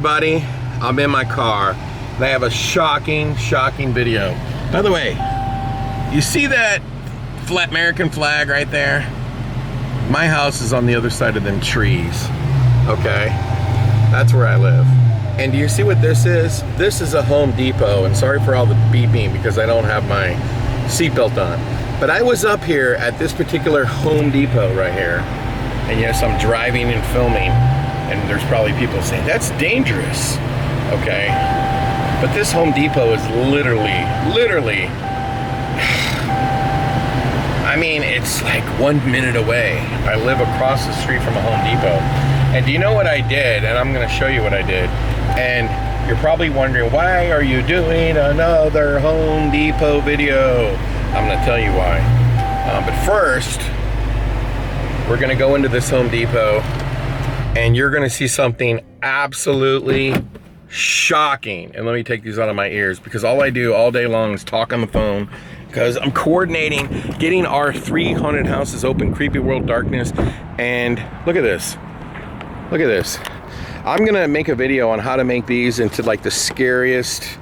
Buddy, I'm in my car. They have a shocking video. By the way, you see that flat American flag right there? My house is on the other side of them trees. Okay, that's where I live. And do you see what this is? This is a Home Depot, and sorry for all the beeping because I don't have my seatbelt on. But I was up here at this particular Home Depot right here. And yes, I'm driving and filming, and there's probably people saying, that's dangerous, okay? But this Home Depot is literally, I mean, it's like 1 minute away. I live across the street from a Home Depot. And do you know what I did? And I'm gonna show you what I did. And you're probably wondering, why are you doing another Home Depot video? I'm gonna tell you why. But first, we're gonna go into this Home Depot and you're gonna see something absolutely shocking. And let me take these out of my ears because all I do all day long is talk on the phone because I'm coordinating getting our 3 haunted houses open, Creepy World Darkness. And look at this. Look at this. I'm gonna make a video on how to make these into like the scariest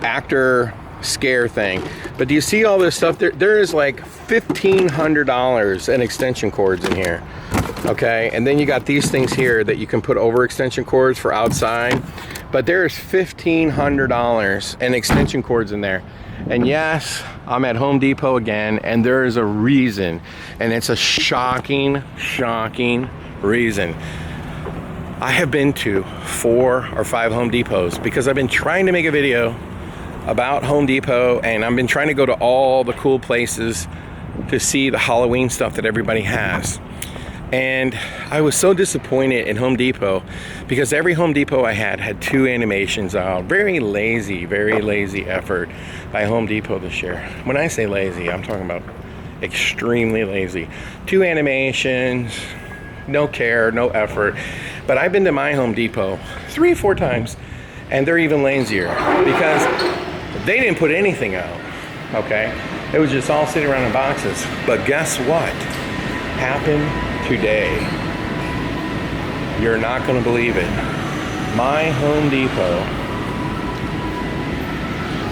actor scare thing. But do you see all this stuff? There is like $1,500 in extension cords in here. Okay, and then you got these things here that you can put over extension cords for outside. But there's $1,500 in extension cords in there. And yes, I'm at Home Depot again, and there is a reason. And it's a shocking reason. I have been to 4 or 5 Home Depots because I've been trying to make a video about Home Depot, and I've been trying to go to all the cool places to see the Halloween stuff that everybody has. And I was so disappointed in Home Depot because every Home Depot I had 2 animations out. Very lazy effort by Home Depot this year. When I say lazy, I'm talking about extremely lazy. 2 animations, no care, no effort. But I've been to my Home Depot 3 or 4 times, and they're even lazier because they didn't put anything out, okay? It was just all sitting around in boxes. But guess what happened today? You're not gonna believe it. My Home Depot.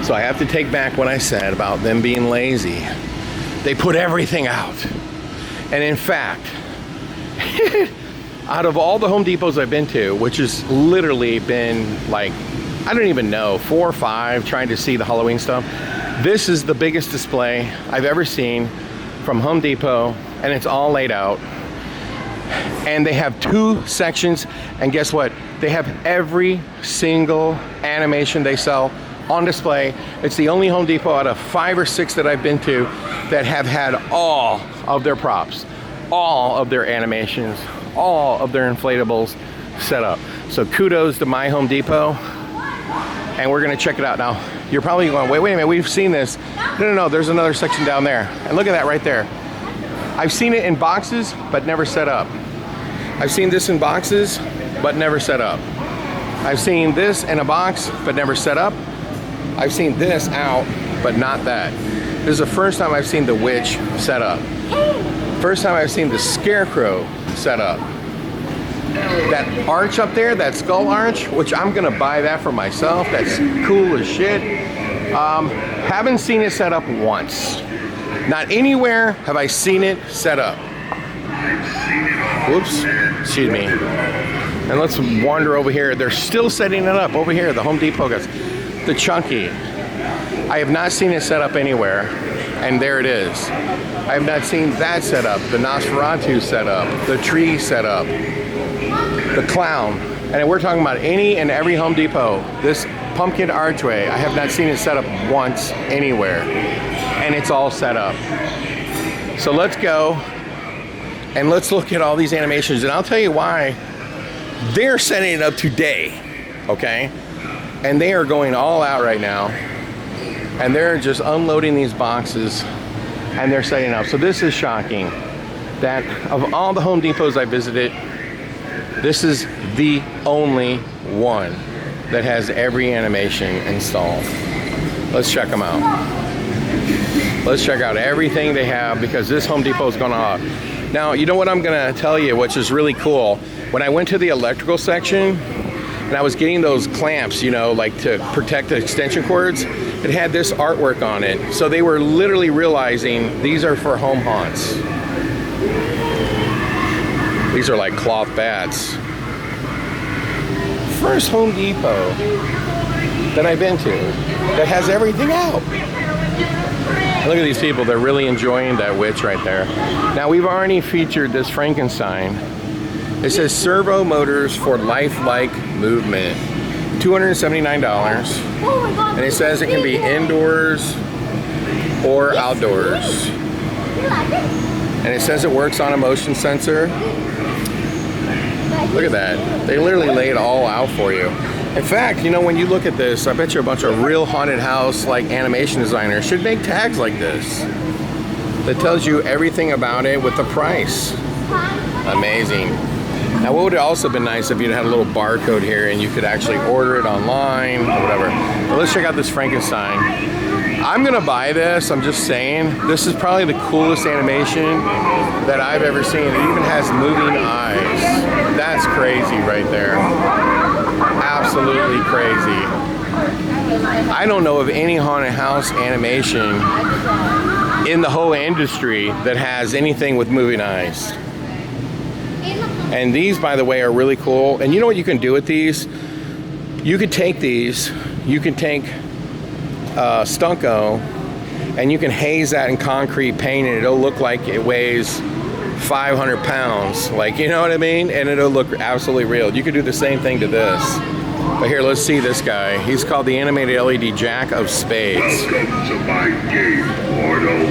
So I have to take back what I said about them being lazy. They put everything out. And in fact, out of all the Home Depots I've been to, which has literally been like, I don't even know, 4 or 5 trying to see the Halloween stuff, this is the biggest display I've ever seen from Home Depot, and it's all laid out. And they have 2 sections, and guess what? They have every single animation they sell on display. It's the only Home Depot out of 5 or 6 that I've been to that have had all of their props, all of their animations, all of their inflatables set up. So kudos to my Home Depot, and we're gonna check it out now. You're probably going, wait a minute, we've seen this. No, there's another section down there. And look at that right there. I've seen it in boxes, but never set up. I've seen this in boxes, but never set up. I've seen this in a box, but never set up. I've seen this out, but not that. This is the first time I've seen the witch set up. First time I've seen the scarecrow set up. That arch up there, that skull arch, which I'm gonna buy that for myself. That's cool as shit. Haven't seen it set up once. Not anywhere have I seen it set up. Whoops, excuse me. And let's wander over here. They're still setting it up over here, the Home Depot guys. The Chunky. I have not seen it set up anywhere, and there it is. I have not seen that set up, the Nosferatu set up, the tree set up, the clown. And we're talking about any and every Home Depot. This pumpkin archway, I have not seen it set up once anywhere. And it's all set up. So let's go and let's look at all these animations, and I'll tell you why they're setting it up today, okay? And they are going all out right now, and they're just unloading these boxes, and they're setting up. So this is shocking that of all the Home Depots I visited, this is the only one that has every animation installed. Let's check them out. Let's check out everything they have because this Home Depot is going on. Now, you know what I'm gonna tell you, which is really cool. When I went to the electrical section, and I was getting those clamps, you know, like to protect the extension cords. It had this artwork on it. So they were literally realizing these are for home haunts. These are like cloth bats. First Home Depot that I've been to that has everything out. Look at these people, they're really enjoying that witch right there. Now we've already featured this Frankenstein. It says servo motors for lifelike movement. $279. And it says it can be indoors or outdoors. And it says it works on a motion sensor. Look at that. They literally lay it all out for you. In fact, you know, when you look at this, I bet you a bunch of real haunted house like animation designers should make tags like this that tells you everything about it with the price. Amazing. Now what would have also been nice if you'd had a little barcode here and you could actually order it online or whatever. But let's check out this Frankenstein. I'm gonna buy this, I'm just saying. This is probably the coolest animation that I've ever seen. It even has moving eyes. That's crazy right there. Absolutely crazy. I don't know of any haunted house animation in the whole industry that has anything with moving eyes. And these, by the way, are really cool. And you know what you can do with these? You could take these, you can take Stunko, and you can haze that in concrete paint and it'll look like it weighs 500 pounds. Like, you know what I mean? And it'll look absolutely real. You could do the same thing to this. But here, let's see this guy. He's called the Animated LED Jack of Spades. Welcome to my game, Mortal.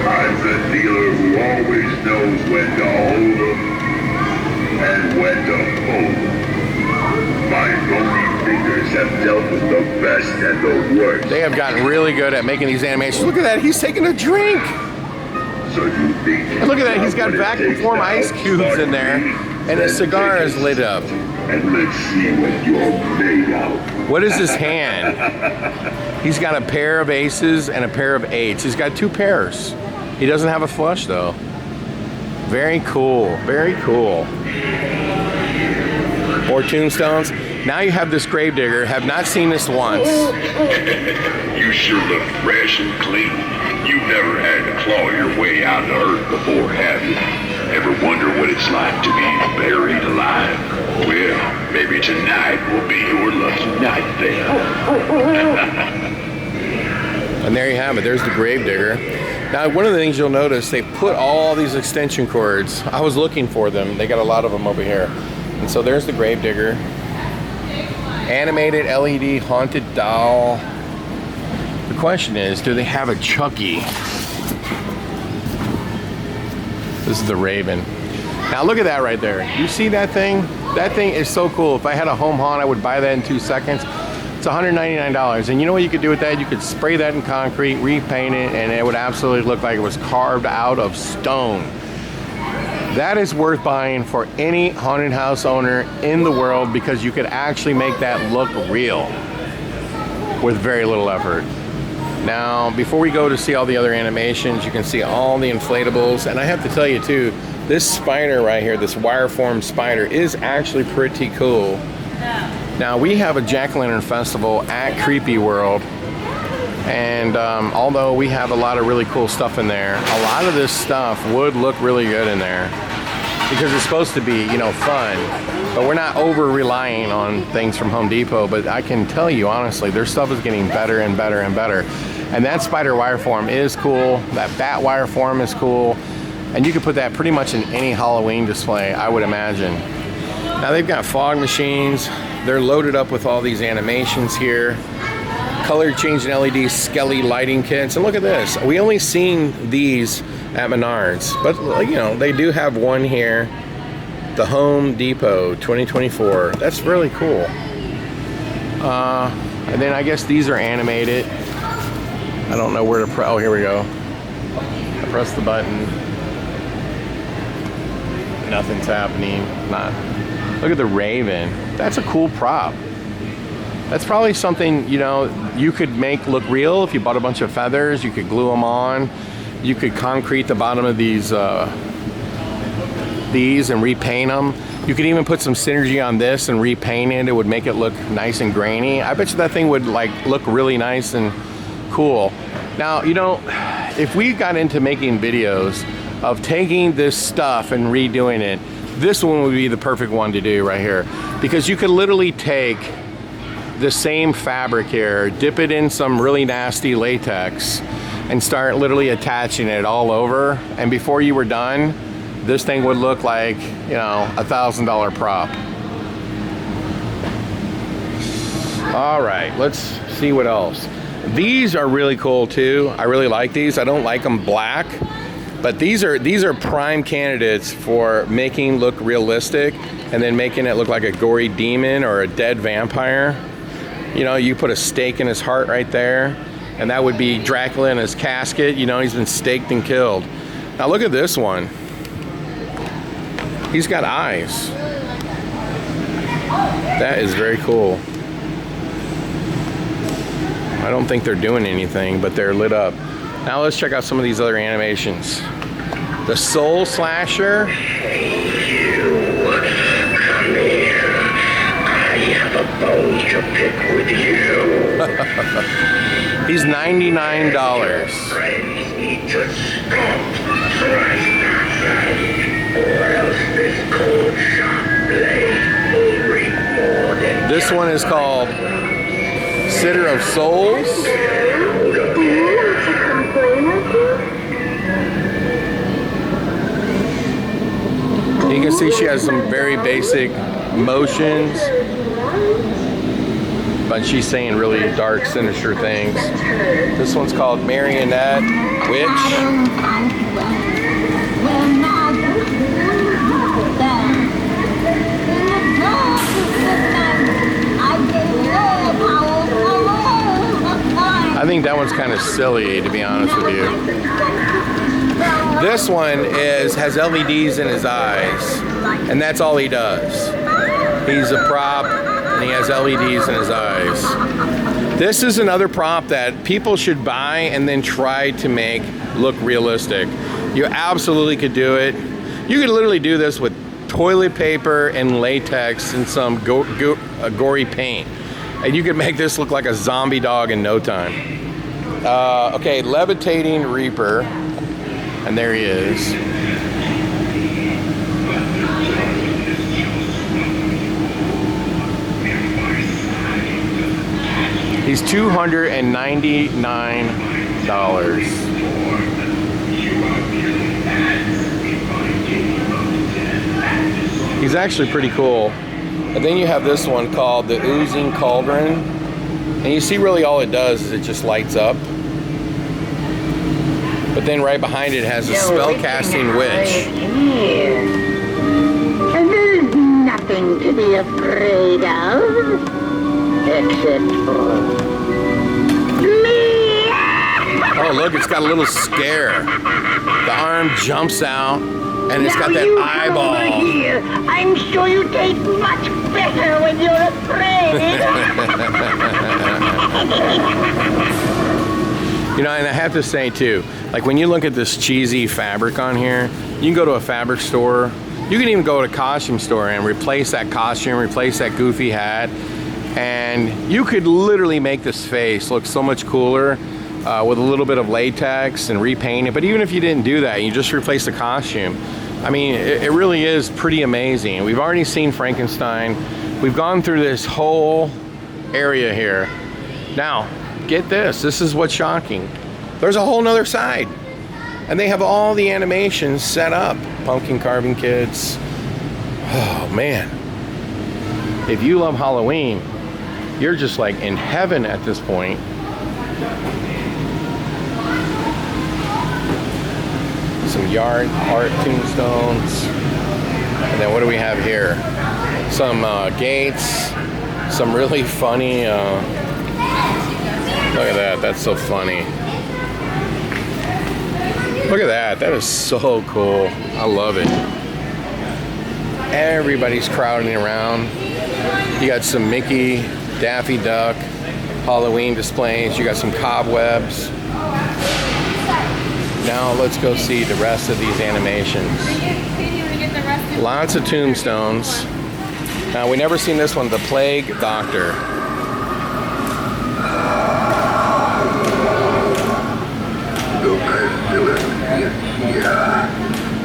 I'm the dealer who always knows when to hold 'em and when to fold 'em. My bony fingers have dealt with the best and the worst. They have gotten really good at making these animations. Look at that, he's taking a drink. So you think And look at that, he's got vacuum form ice cubes in there, and his cigar is lit up. And let's see what you're made out. What is his hand? He's got a pair of aces and a pair of eights. He's got two pairs. He doesn't have a flush though. Very cool, very cool. More tombstones. Now you have this Gravedigger. Have not seen this once. You sure look fresh and clean. You've never had to claw your way out of earth before, have you? Ever wonder what it's like to be buried alive? Well, maybe tonight will be your lucky night then. And there you have it. There's the Gravedigger. Now, one of the things you'll notice, they put all these extension cords. I was looking for them. They got a lot of them over here. And so there's the Gravedigger. Animated LED haunted doll. The question is, do they have a Chucky? This is the Raven. Now look at that right there. You see that thing? That thing is so cool. If I had a home haunt, I would buy that in 2 seconds. It's $199. And you know what you could do with that? You could spray that in concrete, repaint it, and it would absolutely look like it was carved out of stone. That is worth buying for any haunted house owner in the world because you could actually make that look real with very little effort. Now, before we go to see all the other animations, you can see all the inflatables. And I have to tell you too, this spider right here, this wire form spider, is actually pretty cool. Now, we have a Jack-o'-lantern festival at Creepy World. And although we have a lot of really cool stuff in there, a lot of this stuff would look really good in there because it's supposed to be, you know, fun. But we're not over relying on things from Home Depot. But I can tell you honestly, their stuff is getting better and better and better. And that spider wire form is cool. That bat wire form is cool. And you can put that pretty much in any Halloween display, I would imagine. Now they've got fog machines. They're loaded up with all these animations here. Color changing LED Skelly lighting kits. And look at this. We only seen these at Menards. But you know, they do have one here. The Home Depot 2024. That's really cool. And then I guess these are animated. I don't know where to press. Oh, here we go. I press the button. Nothing's happening. Look at the Raven. That's a cool prop. That's probably something, you know, you could make look real if you bought a bunch of feathers. You could glue them on. You could concrete the bottom of these and repaint them. You could even put some synergy on this and repaint it. It would make it look nice and grainy. I bet you that thing would like look really nice and cool. Now, you know, if we got into making videos of taking this stuff and redoing it, this one would be the perfect one to do right here. Because you could literally take the same fabric here, dip it in some really nasty latex, and start literally attaching it all over. And before you were done, this thing would look like, you know, $1,000 prop. All right, let's see what else. These are really cool too. I really like these. I don't like them black, but these are prime candidates for making look realistic and then making it look like a gory demon or a dead vampire. You know, you put a stake in his heart right there, and that would be Dracula in his casket. You know, he's been staked and killed. Now look at this one. He's got eyes. That is very cool. I don't think they're doing anything, but they're lit up. Now let's check out some of these other animations. The Soul Slasher. Hey, you. Come here. I have a bone to pick with you. He's $99. Friends need to stop right now, or else this cold sharp blade will reap more than This one is called Sitter of Souls. You can see she has some very basic motions, but she's saying really dark, sinister things. This one's called Marionette Witch. I think that one's kind of silly, to be honest with you. This one has LEDs in his eyes, and that's all he does. He's a prop, and he has LEDs in his eyes. This is another prop that people should buy and then try to make look realistic. You absolutely could do it. You could literally do this with toilet paper and latex and some gory paint. And you could make this look like a zombie dog in no time. Okay, Levitating Reaper. And there he is. He's $299. He's actually pretty cool. And then you have this one called the Oozing Cauldron. And you see really all it does is it just lights up. But then right behind it has a spell-casting witch. There's nothing to be afraid of, except for me. Oh, look, it's got a little scare. The arm jumps out, and it's got that eyeball. Here. I'm sure you taste much better when you're afraid. You know, and I have to say too, like when you look at this cheesy fabric on here, you can go to a fabric store. You can even go to a costume store and replace that costume, replace that goofy hat, and you could literally make this face look so much cooler with a little bit of latex and repaint it. But even if you didn't do that, you just replace the costume. I mean, it really is pretty amazing. We've already seen Frankenstein. We've gone through this whole area here. Now, get this. This is what's shocking. There's a whole nother side. And they have all the animations set up. Pumpkin carving kits. Oh, man. If you love Halloween, you're just like in heaven at this point. Some yard art tombstones. And then what do we have here? Some gates. Some really funny... Look at that. That's so funny. Look at that. That is so cool. I love it. Everybody's crowding around. You got some Mickey, Daffy Duck, Halloween displays. You got some cobwebs. Now let's go see the rest of these animations. You want to get the rest of Lots of tombstones. Now, we never seen this one, the Plague Doctor. The pestilence is here.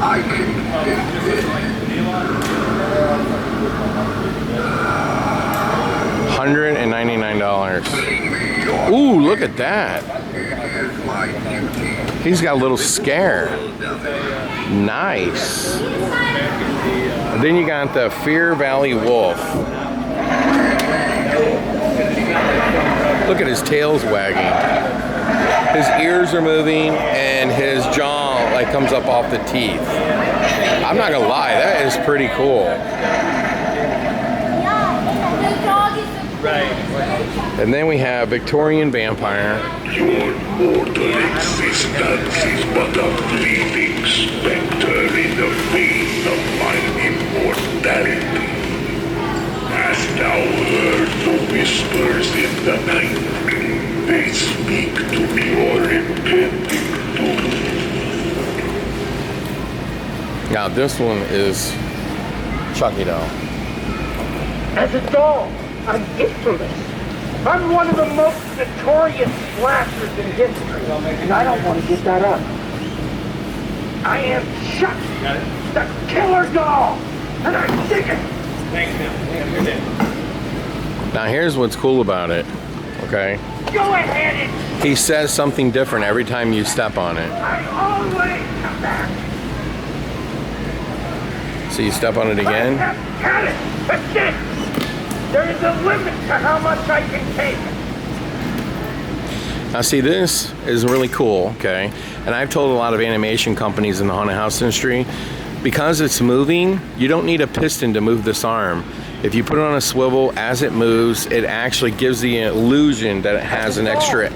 I can sense it. $199. Ooh, look at that. He's got a little scare. Nice. And then you got the Fear Valley Wolf. Look at his tail's wagging. His ears are moving and his jaw like comes up off the teeth. I'm not gonna lie, that is pretty cool. And then we have Victorian Vampire. Your mortal existence is but a fleeting specter in the vein of my immortality. Hast thou heard the whispers in the night? They speak to your impending doom. Now this one is Chucky doll. As a doll, I'm infamous. I'm one of the most notorious slashers in history, and I don't want to give that up. I am Chucky, the killer doll, and I'm sick of it. Thanks, man. Now here's what's cool about it, okay? Go ahead and He says something different every time you step on it. I always come back. So you step on it again. I have had it. That's it. There is a limit to how much I can take. Now see, this is really cool, okay? And I've told a lot of animation companies in the haunted house industry, because it's moving, you don't need a piston to move this arm. If you put it on a swivel, as it moves, it actually gives the illusion that it has an extra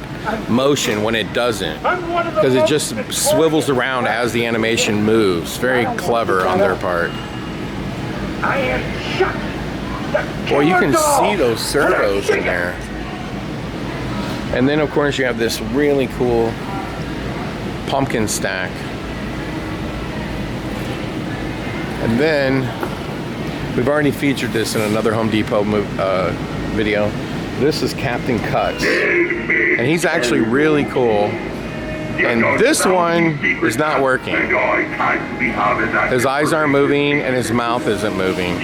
motion when it doesn't. Because it just swivels around as the animation moves. Very clever on their part. I am Chucky. Well, you can see those servos in there. And then, of course, you have this really cool pumpkin stack. And then, we've already featured this in another Home Depot video. This is Captain Cuts. And he's actually really cool. And this one is not working. His eyes aren't moving and his mouth isn't moving.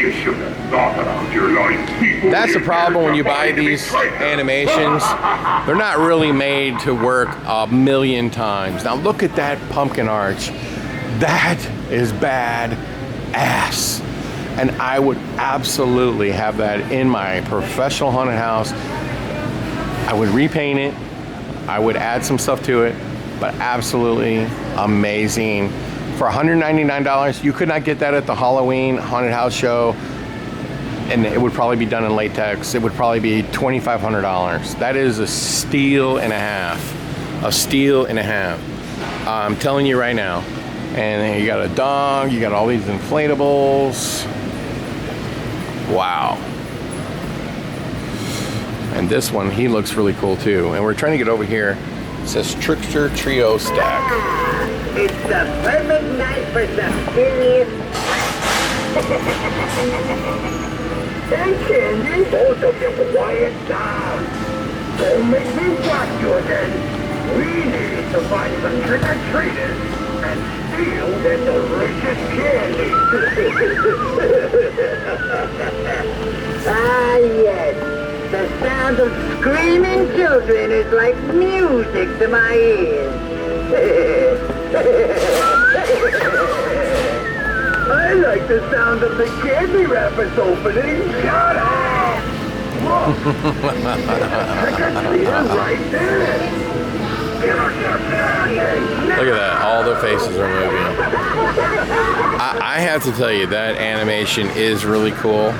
That's the problem when you buy these animations. They're not really made to work a million times. Now look at that pumpkin arch. That is bad ass. And I would absolutely have that in my professional haunted house. I would repaint it. I would add some stuff to it. But absolutely amazing. For $199, you could not get that at the Halloween haunted house show, and it would probably be done in latex. It would probably be $2,500. That is a steal and a half. A steal and a half. I'm telling you right now. And you got a dog, you got all these inflatables. Wow. And this one, he looks really cool too. And we're trying to get over here. It says Trickster Trio Stack. It's the perfect night for some serious. Hey, Candy, both of you quiet down. Don't make me watch you again. We need to find some trick-or-treaters and steal their delicious candy. Ah, yes. The sound of screaming children is like music to my ears. I like the sound of the candy wrappers opening. Shut up! Look! Trick-or-treater right there! Give us your candy! Look at that, all the faces are moving. I have to tell you, that animation is really cool.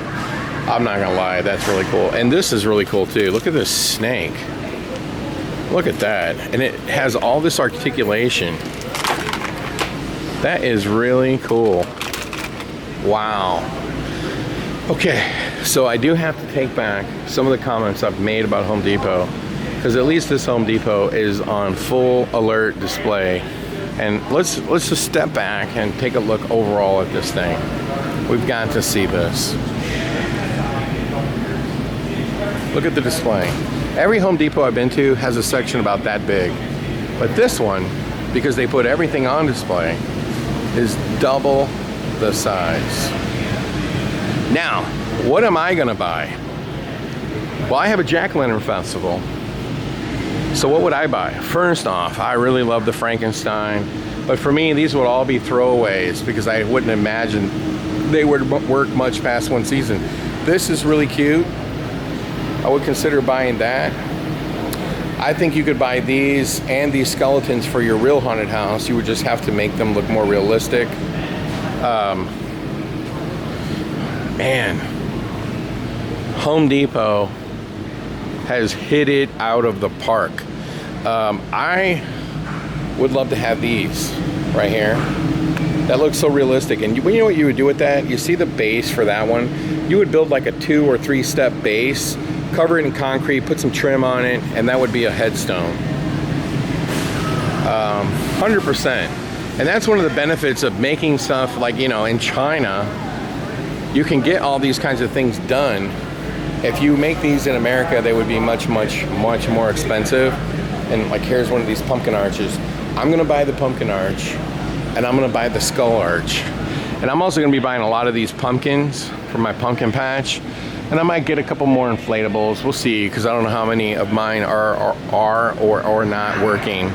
I'm not gonna lie, that's really cool. And this is really cool too. Look at this snake. Look at that. And it has all this articulation. That is really cool. Wow. Okay, so I do have to take back some of the comments I've made about Home Depot, because at least this Home Depot is on full alert display. And let's just step back and take a look overall at this thing. We've got to see this. Look at the display. Every Home Depot I've been to has a section about that big. But this one, because they put everything on display, is double the size. Now, what am I gonna buy? Well, I have a jack-o'-lantern festival. So what would I buy? First off, I really love the Frankenstein. But for me, these would all be throwaways because I wouldn't imagine they would work much past one season. This is really cute. I would consider buying that. I think you could buy these and these skeletons for your real haunted house. You would just have to make them look more realistic. Man, Home Depot has hit it out of the park. I would love to have these right here. That looks so realistic. And you know what you would do with that? You see the base for that one? You would build like a 2 or 3 step base, cover it in concrete, put some trim on it, and that would be a headstone. 100%. And that's one of the benefits of making stuff like, you know, in China, you can get all these kinds of things done. If you make these in America, they would be much more expensive. And like, here's one of these pumpkin arches. I'm gonna buy the pumpkin arch, and I'm gonna buy the skull arch. And I'm also gonna be buying a lot of these pumpkins for my pumpkin patch. And I might get a couple more inflatables. We'll see, because I don't know how many of mine are or not working.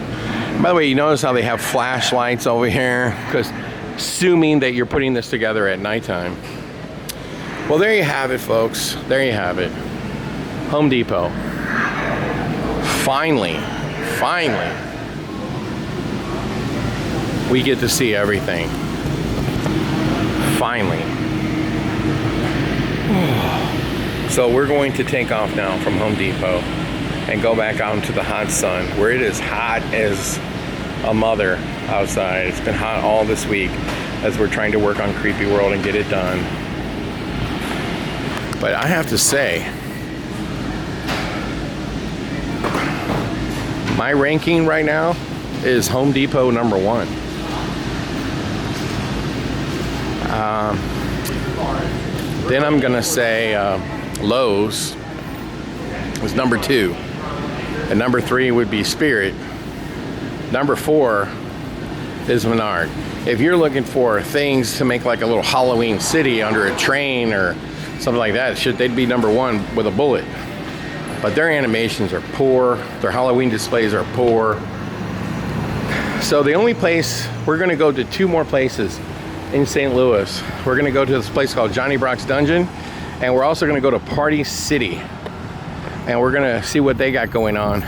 By the way, you notice how they have flashlights over here? Because assuming that you're putting this together at nighttime. Well, there you have it, folks. There you have it. Home Depot. Finally, we get to see everything. Finally. So we're going to take off now from Home Depot and go back out into the hot sun, where it is hot as a mother outside. It's been hot all this week as we're trying to work on Creepy World and get it done. But I have to say, my ranking right now is Home Depot #1. Then I'm gonna say Lowe's was #2. And #3 would be Spirit. #4 is Menard. If you're looking for things to make like a little Halloween city under a train or something like that, they'd be #1 with a bullet. But their animations are poor. Their Halloween displays are poor. So the only place, we're gonna go to 2 more places in St. Louis. We're gonna go to this place called Johnny Brock's Dungeon, and we're also gonna go to Party City. And we're gonna see what they got going on.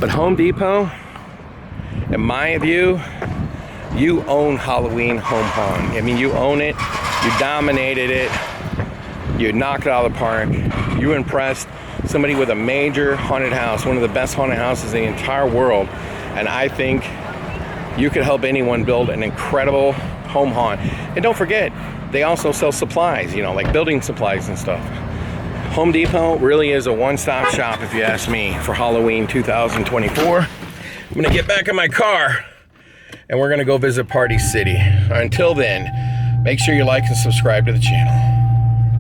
But Home Depot, in my view, you own Halloween Home Haunt. I mean, you own it, you dominated it, you knocked it out of the park, you impressed somebody with a major haunted house, one of the best haunted houses in the entire world. And I think you could help anyone build an incredible home haunt. And don't forget, they also sell supplies, you know, like building supplies and stuff. Home Depot really is a one-stop shop, if you ask me, for Halloween 2024. I'm gonna get back in my car and we're gonna go visit Party City. Until then, make sure you like and subscribe to the channel.